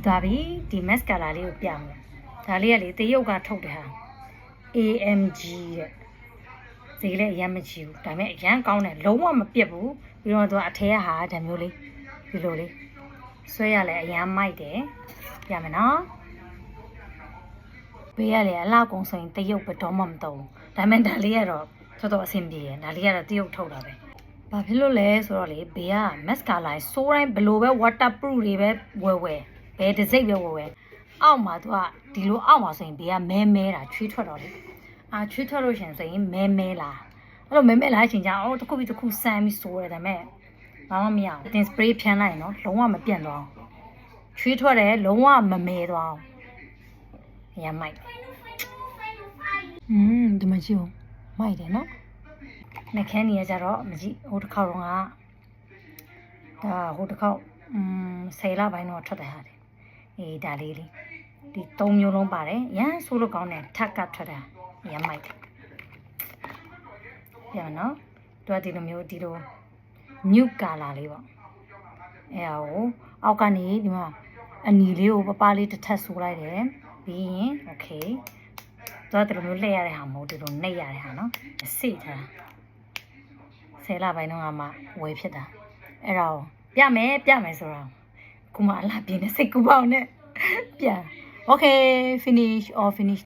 သွားပြီဒီ mascara လေးကိုပြမယ်ဒါလေးကလေတရုတ်ကထုတ်တယ်ဟာ AMG တဲ့ဈေးလည်းအရင်မကြည့်ဘူးဒါပေမဲ့အရင်ကောင်းတယ်လုံးဝမပြတ်ဘူးပြီးတော့သူကအထဲကဟာဒါမျိုးလေးဒီလိုလေးဆွဲရလဲအရင်မိုက်တယ်ပြမယ်နော်ဘေးရလေအလောက်ကုံဆိုရင်တရုတ်ဘယ်တော့မှမတော့ဘူးဒါပေမဲ့ဒါလေးကတော့တော်တော်အဆင်ပြေတယ်ဒါလေးကတော့တရုတ်ထုတ်တာပဲဘာဖြစ်လို့လဲဆိုတော့လေဘေးက mascara ဆိုးတိုင်းဘလို့ပဲ waterproof တွေပဲဝယ်ဘယ်တစ်စိတ်ပဲဝယ်အောက်မှာသူကဒီလိုအောက်မှာဆိုရင်ဘေးကမဲတာချွေးထွက်တော့လေချွေးထွက်လို့ရှင်ဆိုရင်မဲလာအဲ့လိုမဲလာအချိန်ကျအော်တစ်ခုပြီးတစ်ခုဆန်းပြီးဆိုးရတယ်ဒါပေမဲ့ဘာမှမရဘူးတင် spray ဖြန်းလိုက်နော်လုံးဝမပြတ်သွားဘူးချွေးထွက်တယ်လုံးဝမမဲသွားဘူးရမ်းမိုက်ဒီမှာကြည့်ဦးမိုက်တယ်နော်နှက်ခမ်းနေရကြတော့မကြည့်ဟိုတစ်ခေါက်တော့ငါဒါဟိုတစ်ခေါက်10လပိုင်းတော့ထွက်တယ်ဟာတယ်အေးဒါလေးဒီ3မျိုးလုံးပါတယ်ရမ်းဆိုးလို့ကောင်းတယ်ထက်ကထွက်တာရမ်းမိုက်တယ်ရနော်သူကဒီလိုမျိုးဒီလို new color လေးပေါ့အဲဟိုအောက်ကနေဒီမှာအနီလေးကိုပပလေးတစ်ထပ်ဆိုးလိုက်တယ်ပြီးရင် okay သူကဒီလိုမျိုးလှည့်ရတဲ့ဟာမဟုတ်ဒီလိုနှိပ်ရတဲ့ဟာနော်အစိတ်ထား10လပိုင်းတော့မှဝယ်ဖြစ်တာအဲ့တော့ပြမယ်ဆိုတော့ခုမှအလားပြင်းတဲ့စိတ်ကူပေါင်းနဲ့ပြ okay finish